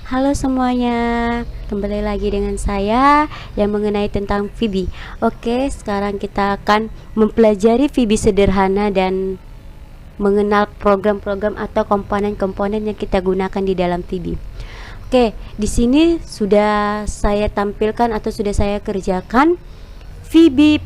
Halo semuanya, kembali lagi dengan saya yang mengenai tentang VB. Oke, sekarang kita akan mempelajari VB sederhana dan mengenal program-program atau komponen-komponen yang kita gunakan di dalam VB. Oke, di sini sudah saya tampilkan atau sudah saya kerjakan VB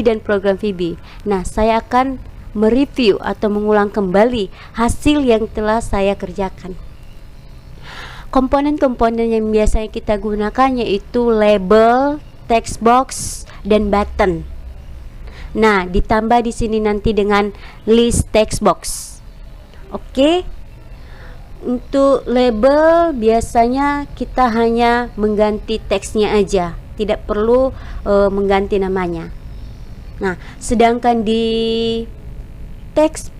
dan program VB. Nah, saya akan mereview atau mengulang kembali hasil yang telah saya kerjakan. Komponen-komponen yang biasanya kita gunakan yaitu label, text box, dan button. Nah, ditambah di sini nanti dengan list text box. Oke. Untuk label biasanya kita hanya mengganti teksnya aja, tidak perlu mengganti namanya. Nah, sedangkan di text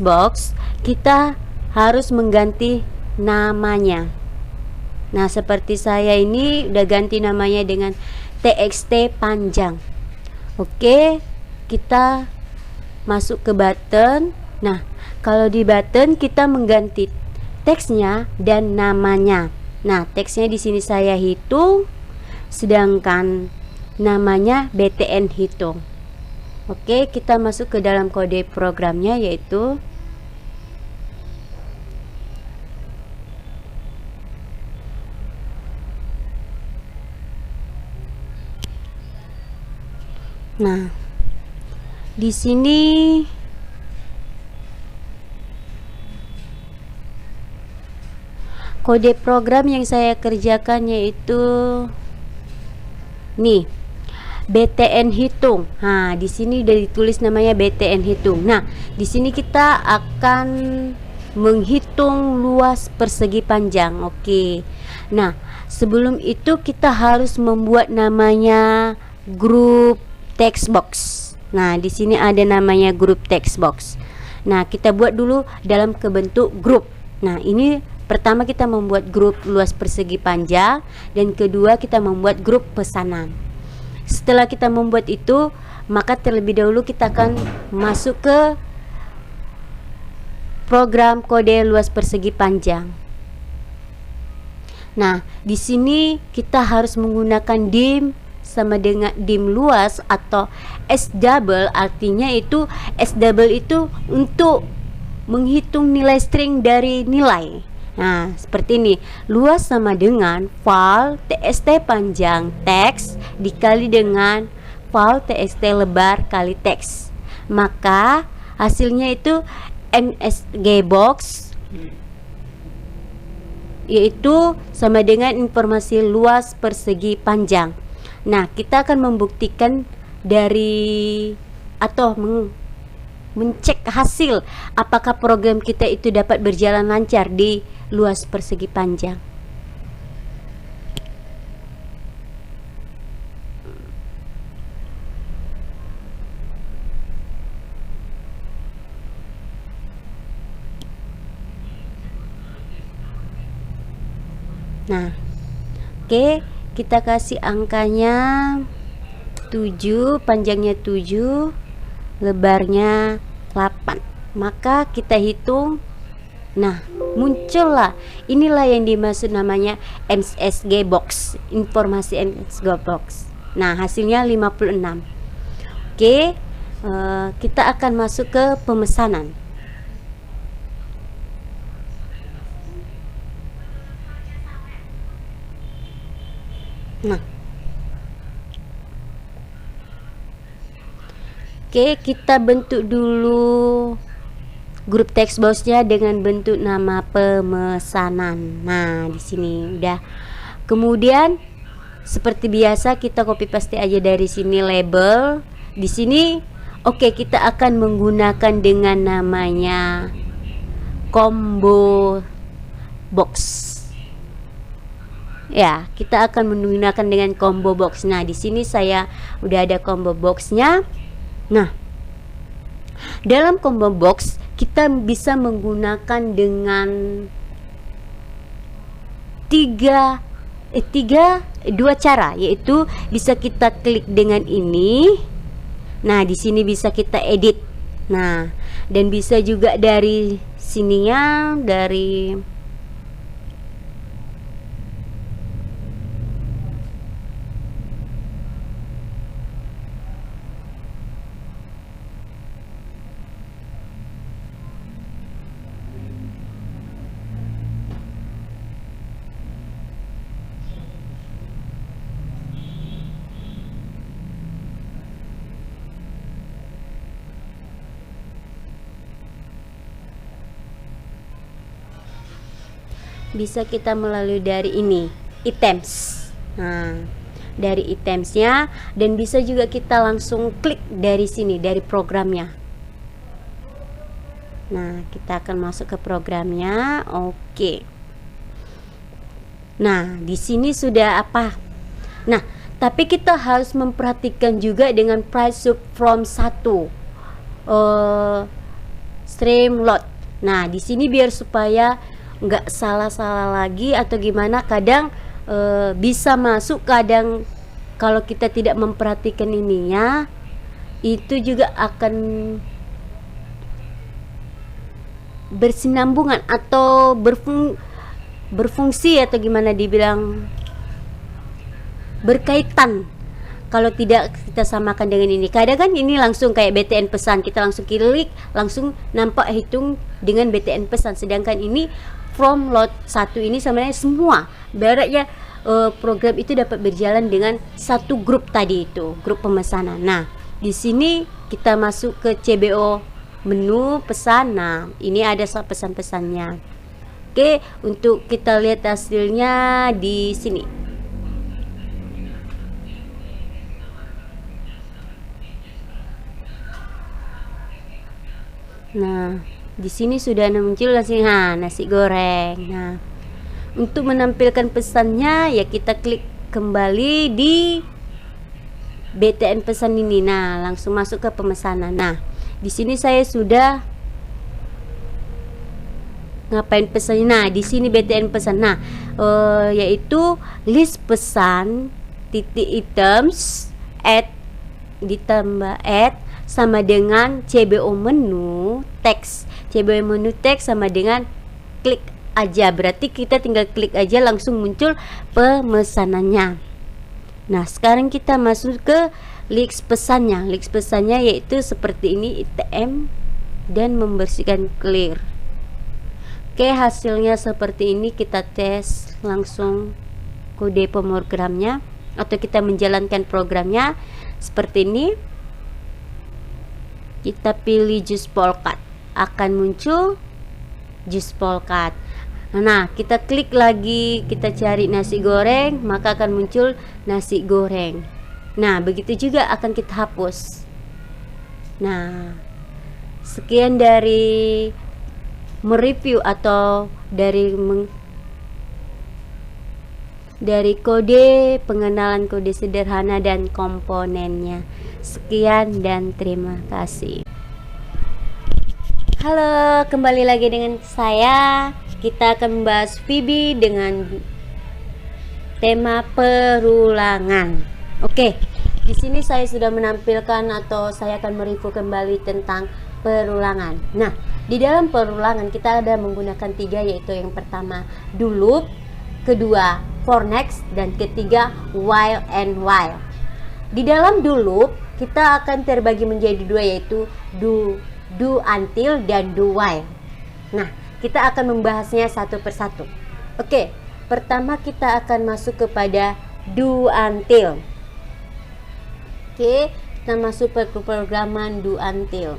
box kita harus mengganti namanya. Nah, seperti saya ini udah ganti namanya dengan txt panjang. Oke, kita masuk ke button. Nah, kalau di button kita mengganti teksnya dan namanya. Nah, teksnya di sini saya hitung, sedangkan namanya btn hitung. Oke, kita masuk ke dalam kode programnya yaitu nah, di sini kode program yang saya kerjakan yaitu nih, btn hitung. Nah, di sini udah ditulis namanya btn hitung. Nah, di sini kita akan menghitung luas persegi panjang. Oke. Nah, sebelum itu kita harus membuat namanya grup text box. Nah, di sini ada namanya grup text box. Nah, kita buat dulu dalam bentuk grup. Nah, ini pertama kita membuat grup luas persegi panjang dan kedua kita membuat grup pesanan. Setelah kita membuat itu, maka terlebih dahulu kita akan masuk ke program kode luas persegi panjang. Nah, di sini kita harus menggunakan dim sama dengan dim luas atau S double, artinya itu S double itu untuk menghitung nilai string dari nilai. Nah, seperti ini. Luas sama dengan val txt panjang teks dikali dengan val txt lebar kali teks. Maka hasilnya itu msg box yaitu sama dengan informasi luas persegi panjang. Nah, kita akan membuktikan dari atau mencek hasil apakah program kita itu dapat berjalan lancar di luas persegi panjang. Nah, oke, kita kasih angkanya 7, panjangnya 7, lebarnya 8. Maka kita hitung. Nah, muncullah. Inilah yang dimaksud namanya MSG box, informasi MSG box. Nah, hasilnya 56. Oke, kita akan masuk ke pemesanan. Nah, oke, kita bentuk dulu grup text boxnya dengan bentuk nama pemesanan. Nah, di sini udah. Kemudian seperti biasa kita copy paste aja dari sini label. Di sini oke, kita akan menggunakan dengan namanya combo box. Ya, kita akan menggunakan dengan combo box. Nah, di sini saya udah ada combo boxnya. Nah, dalam combo box kita bisa menggunakan dengan dua cara, yaitu bisa kita klik dengan ini. Nah, di sini bisa kita edit. Nah, dan bisa juga dari sininya, dari bisa kita melalui dari ini items. Nah, dari itemsnya, dan bisa juga kita langsung klik dari sini, dari programnya. Nah, kita akan masuk ke programnya. Oke. Nah, di sini sudah apa? Nah, tapi kita harus memperhatikan juga dengan price from 1 stream lot. Nah, di sini biar supaya nggak salah-salah lagi atau gimana, kadang bisa masuk, kadang kalau kita tidak memperhatikan ininya, itu juga akan bersinambungan atau berfungsi atau gimana dibilang, berkaitan. Kalau tidak kita samakan dengan ini, kadang kan ini langsung kayak BTN pesan, kita langsung klik, langsung nampak hitung dengan BTN pesan. Sedangkan ini from lot 1 ini sebenarnya semua baratnya program itu dapat berjalan dengan satu grup tadi, itu grup pemesanan. Nah, di sini kita masuk ke CBO menu pesan. Nah, ini ada pesan-pesannya. Oke, untuk kita lihat hasilnya di sini. Nah, di sini sudah muncul nasi goreng. Nah, untuk menampilkan pesannya ya kita klik kembali di BTN pesan ini. Nah, langsung masuk ke pemesanan. Nah, di sini saya sudah ngapain pesan. Nah, di sini BTN pesan. Nah, yaitu list pesan titik items add ditambah add sama dengan CBO menu teks. CBO menu teks sama dengan klik aja, berarti kita tinggal klik aja langsung muncul pemesanannya. Nah, sekarang kita masuk ke list pesannya. List pesannya yaitu seperti ini, ITM dan membersihkan clear. Oke, hasilnya seperti ini. Kita tes langsung kode pemrogramnya atau kita menjalankan programnya seperti ini. Kita pilih jus polkat, akan muncul jus polkat. Nah, kita klik lagi, kita cari nasi goreng, maka akan muncul nasi goreng. Nah, begitu juga akan kita hapus. Nah, sekian dari mereview atau dari kode, pengenalan kode sederhana dan komponennya. Sekian dan terima kasih. Halo, kembali lagi dengan saya. Kita akan membahas VB dengan tema perulangan. Oke, di sini saya sudah menampilkan atau saya akan mereview kembali tentang perulangan. Nah, di dalam perulangan kita ada menggunakan 3, yaitu yang pertama do loop, kedua for next, dan ketiga while and while. Di dalam do loop kita akan terbagi menjadi 2, yaitu do until dan do while. Nah, kita akan membahasnya satu persatu. Oke, pertama kita akan masuk kepada do until. Oke, kita masuk ke pemrograman do until.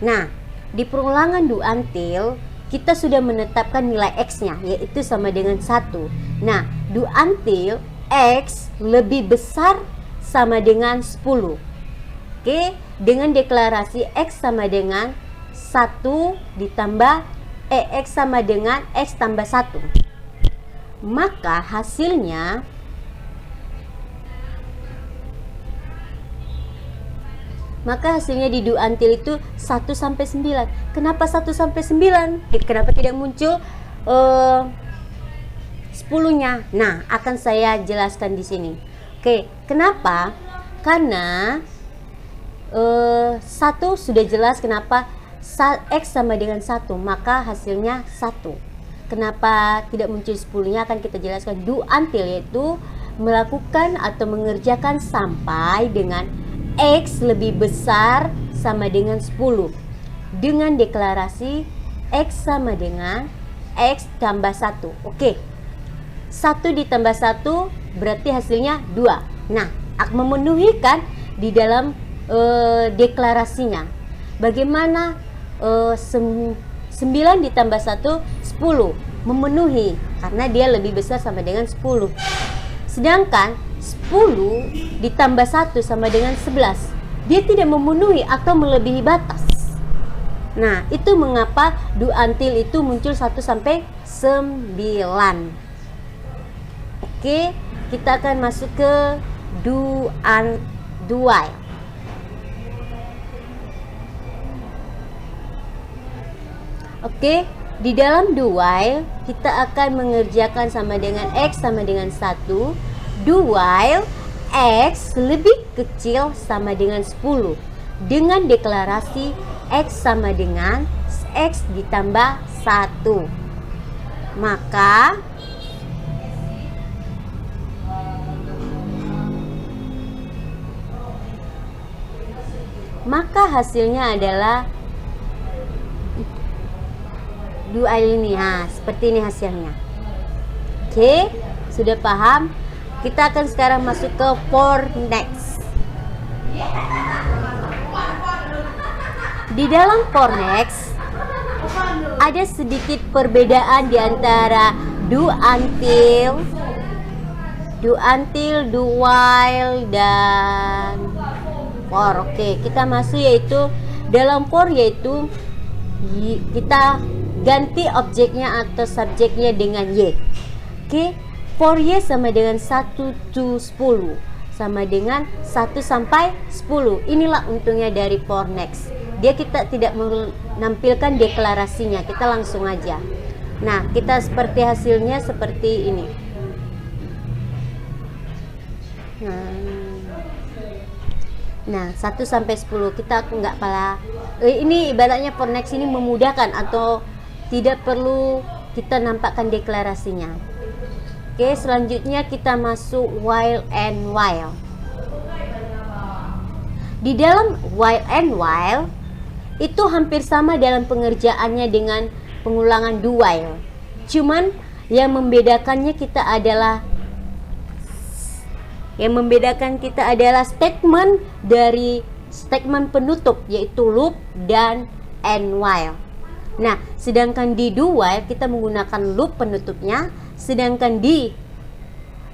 Nah, di perulangan do until kita sudah menetapkan nilai X-nya, yaitu sama dengan 1. Nah, do until X lebih besar sama dengan 10. Oke, dengan deklarasi X sama dengan 1 ditambah X sama dengan X tambah 1. Maka hasilnya di do until itu 1 sampai 9. Kenapa 1 sampai 9? Kenapa tidak muncul 10-nya? Nah, akan saya jelaskan di sini. Oke, kenapa? Karena 1 sudah jelas kenapa X sama dengan 1, maka hasilnya 1. Kenapa tidak muncul 10-nya akan kita jelaskan. Do until yaitu melakukan atau mengerjakan sampai dengan X lebih besar sama dengan 10 dengan deklarasi X sama dengan X tambah 1. Oke, 1 ditambah 1 berarti hasilnya 2. Nah, memenuhi kan di dalam deklarasinya. Bagaimana 9 ditambah 1, 10, memenuhi karena dia lebih besar sama dengan 10. Sedangkan 10 ditambah 1 sama dengan 11, dia tidak memenuhi atau melebihi batas. Nah, itu mengapa do until itu muncul 1 sampai 9. Oke, kita akan masuk ke do while. Oke, di dalam do while kita akan mengerjakan sama dengan X sama dengan 1. Do while X lebih kecil sama dengan 10 dengan deklarasi X sama dengan X ditambah 1. Maka hasilnya adalah do while ini. Seperti ini hasilnya. Oke, sudah paham? Kita akan sekarang masuk ke for next. Di dalam for next ada sedikit perbedaan di antara do until, do while, dan for. Oke, kita masuk yaitu dalam for yaitu kita ganti objeknya atau subjeknya dengan Y. Oke, for Y sama dengan 1 to 10 sama dengan 1 sampai 10. Inilah untungnya dari for next. Kita tidak menampilkan deklarasinya, kita langsung aja. Nah, kita seperti hasilnya seperti ini. Nah, 1 sampai 10 kita nggak pala. Ini ibaratnya for next ini memudahkan atau tidak perlu kita nampakkan deklarasinya. Oke, selanjutnya kita masuk while and while. Di dalam while and while itu hampir sama dalam pengerjaannya dengan pengulangan do while. Cuman yang membedakan kita adalah statement dari statement penutup yaitu loop dan and while. Nah, sedangkan di do while kita menggunakan loop penutupnya, sedangkan di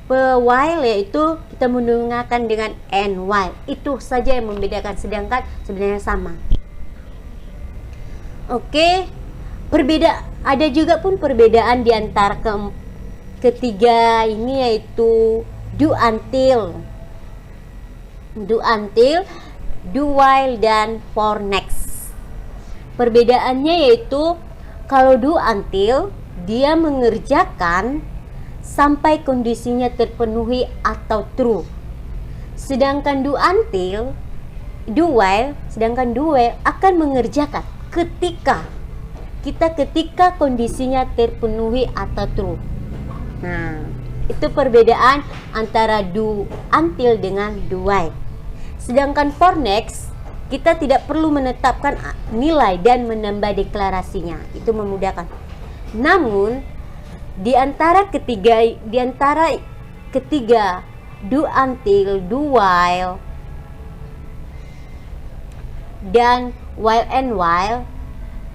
while yaitu kita menggunakan dengan and while. Itu saja yang membedakan, sedangkan sebenarnya sama. Oke, ada juga pun perbedaan di antara ketiga ini yaitu do until, do while, dan for next. Perbedaannya yaitu kalau do until dia mengerjakan sampai kondisinya terpenuhi atau true. Sedangkan do while akan mengerjakan ketika kondisinya terpenuhi atau true. Nah, itu perbedaan antara do until dengan do while. Sedangkan for next kita tidak perlu menetapkan nilai dan menambah deklarasinya. Itu memudahkan. Namun di antara ketiga do until, do while, dan while and while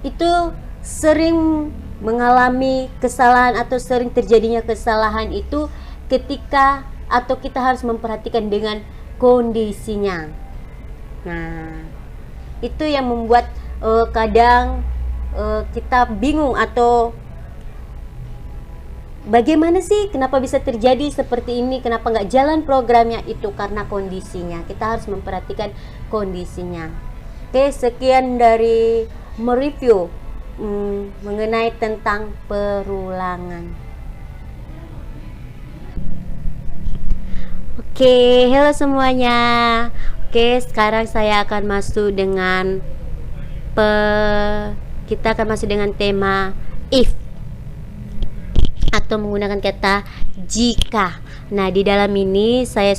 itu sering mengalami kesalahan atau sering terjadinya kesalahan itu ketika atau kita harus memperhatikan dengan kondisinya. Nah, itu yang membuat kadang kita bingung atau bagaimana sih kenapa bisa terjadi seperti ini, kenapa nggak jalan programnya. Itu karena kondisinya, kita harus memperhatikan kondisinya. Oke, sekian dari mereview mengenai tentang perulangan. Oke, halo semuanya. Oke, sekarang saya akan masuk dengan kita akan masuk dengan tema if atau menggunakan kata jika. Nah, di dalam ini saya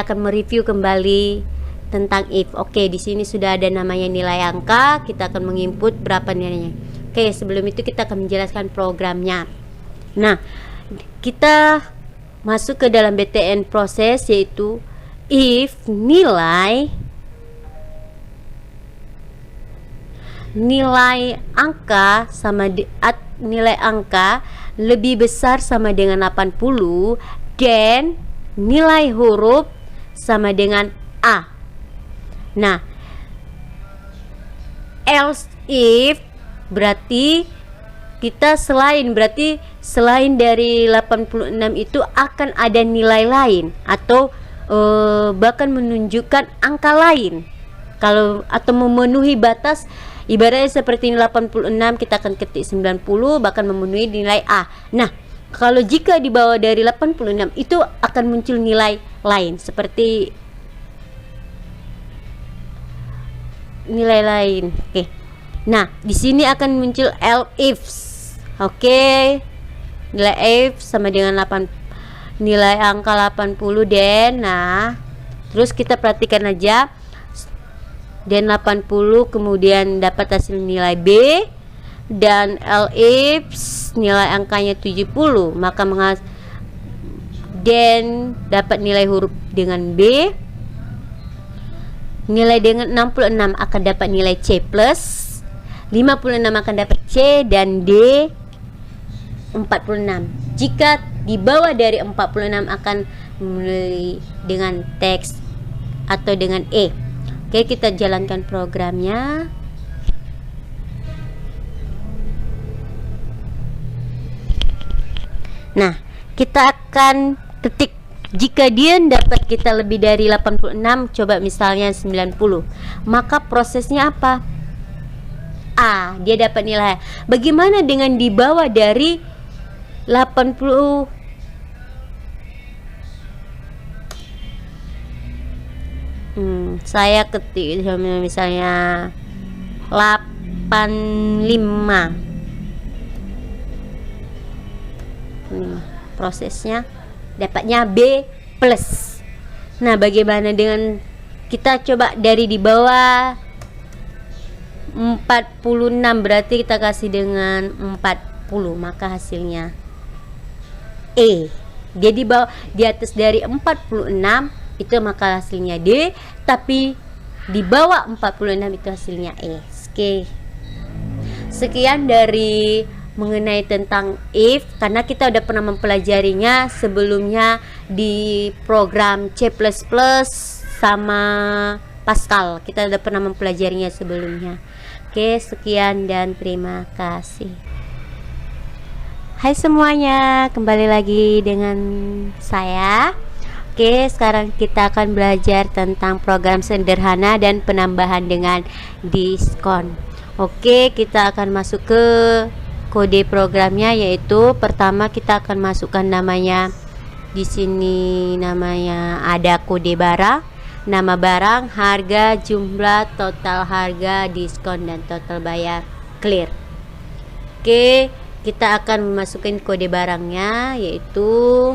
akan mereview kembali tentang if. Oke, di sini sudah ada namanya nilai angka, kita akan menginput berapa nilainya. Oke, sebelum itu kita akan menjelaskan programnya. Nah, kita masuk ke dalam BTN proses, yaitu if nilai angka nilai angka lebih besar sama dengan 80 dan nilai huruf sama dengan A. Nah, else if berarti selain dari 86 itu akan ada nilai lain atau bahkan menunjukkan angka lain. Atau memenuhi batas, ibaratnya seperti 86 kita akan ketik 90 bahkan memenuhi nilai A. Nah, kalau jika di bawah dari 86 itu akan muncul nilai lain seperti nilai lain. Oke. Nah, di sini akan muncul else. Oke. Nilai if sama dengan nilai angka 80 dan terus kita perhatikan aja dan 80 kemudian dapat hasil nilai B dan else nilai angkanya 70 maka dan dapat nilai huruf dengan B. Nilai dengan 66 akan dapat nilai C plus, 56 akan dapat C dan D 46. Jika di bawah dari 46 akan mulai dengan teks atau dengan E. Oke, kita jalankan programnya. Nah, kita akan ketik jika dia dapat kita lebih dari 86, coba misalnya 90, maka prosesnya apa? A, dia dapat nilai. Bagaimana dengan di bawah dari 80? Saya ketik misalnya 85. Prosesnya dapatnya B plus. Nah, bagaimana dengan kita coba dari di bawah 46, berarti kita kasih dengan 40, maka hasilnya E. Dia di bawah, di atas dari 46 itu maka hasilnya D, tapi di bawah 46 itu hasilnya E. Oke. Sekian dari mengenai tentang if, karena kita udah pernah mempelajarinya sebelumnya di program C++ sama Pascal. Kita udah pernah mempelajarinya sebelumnya. Oke, sekian dan terima kasih. Hai semuanya, kembali lagi dengan saya. Oke, sekarang kita akan belajar tentang program sederhana dan penambahan dengan diskon. Oke, kita akan masuk ke kode programnya, yaitu pertama kita akan masukkan namanya. Di sini namanya ada kode barang, nama barang, harga, jumlah, total harga, diskon dan total bayar, clear. Oke, kita akan memasukkan kode barangnya, yaitu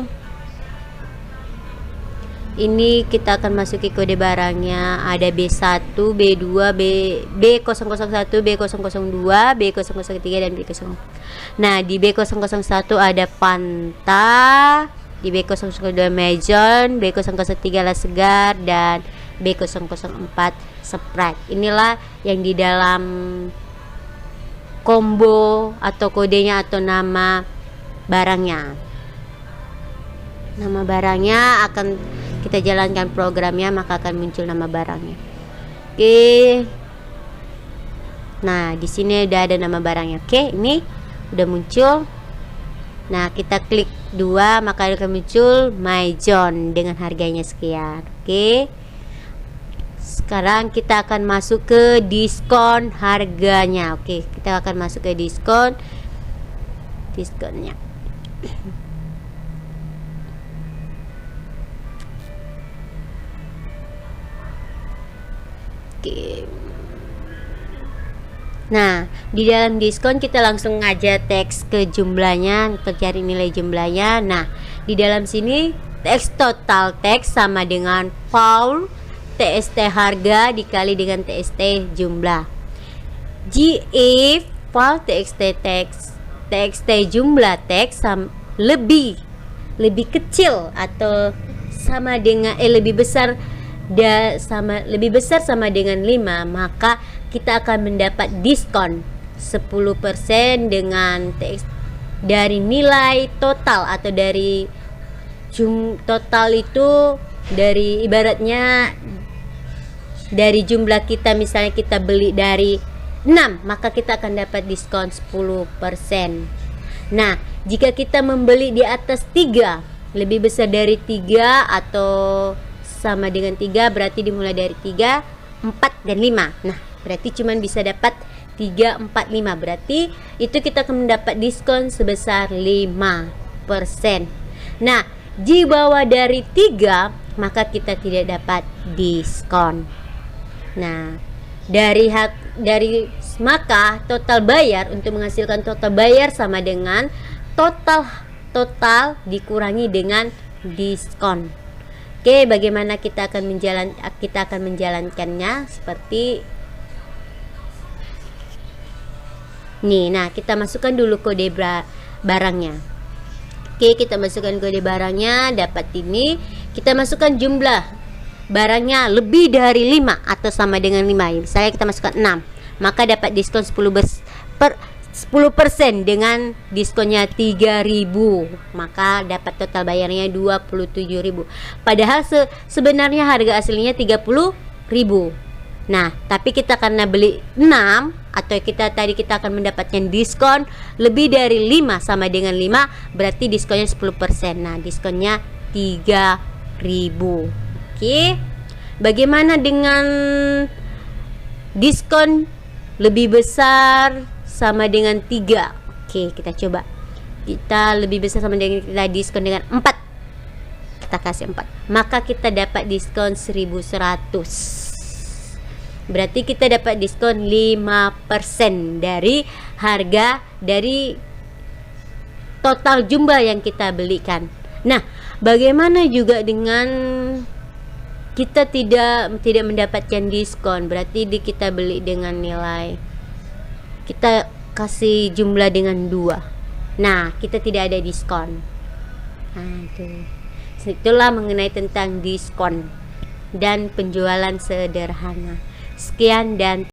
ini kita akan masuki kode barangnya. Ada B1, B2, B001, B002, B003 dan B0. Nah, di B001 ada Fanta, di B002 Majon, B003 Lasgar dan B004 Sprite. Inilah yang di dalam combo atau kodenya atau nama barangnya. Nama barangnya akan kita jalankan programnya, maka akan muncul nama barangnya. Oke. Nah, di sini udah ada nama barangnya. Oke, ini udah muncul. Nah, kita klik 2, maka akan muncul Majon dengan harganya sekian. Oke. Sekarang kita akan masuk ke diskon harganya. Oke, kita akan masuk ke diskonnya. Oke. Nah, di dalam diskon kita langsung aja teks ke jumlahnya untuk cari nilai jumlahnya. Nah, di dalam sini teks total teks sama dengan Paul TST harga dikali dengan TST jumlah. If Paul TXT jumlah teks lebih kecil atau sama dengan lebih besar sama dengan 5, maka kita akan mendapat diskon 10% dengan dari nilai total atau dari total itu dari ibaratnya dari jumlah kita, misalnya kita beli dari 6, maka kita akan dapat diskon 10%. Nah, jika kita membeli di atas 3, lebih besar dari 3 atau sama dengan 3, berarti dimulai dari 3, 4, dan 5. Nah, berarti cuman bisa dapat 3, 4, 5. Berarti itu kita akan mendapat diskon sebesar 5%. Nah, di bawah dari 3, maka kita tidak dapat diskon. Nah, maka total bayar, untuk menghasilkan total bayar sama dengan total dikurangi dengan diskon. Oke, bagaimana kita akan menjalankannya seperti nih. Nah, kita masukkan dulu kode barangnya. Oke, kita masukkan kode barangnya, dapat ini. Kita masukkan jumlah barangnya lebih dari 5 atau sama dengan 5. Misalnya kita masukkan 6, maka dapat diskon 10% dengan diskonnya 3.000, maka dapat total bayarnya 27.000. Padahal sebenarnya harga aslinya 30.000. Nah, tapi kita karena beli 6 atau kita akan mendapatkan diskon lebih dari 5 sama dengan 5, berarti diskonnya 10%. Nah, diskonnya 3.000. Oke. Bagaimana dengan diskon lebih besar sama dengan 3? Oke, kita coba. Kita lebih besar sama dengan, kita diskon dengan 4. Kita kasih 4. Maka kita dapat diskon 1.100. Berarti kita dapat diskon 5% dari harga dari total jumlah yang kita belikan. Nah, bagaimana juga dengan kita tidak mendapatkan diskon? Berarti kita beli dengan nilai, kita kasih jumlah dengan 2. Nah, kita tidak ada diskon. Nah, itulah mengenai tentang diskon dan penjualan sederhana. Sekian dan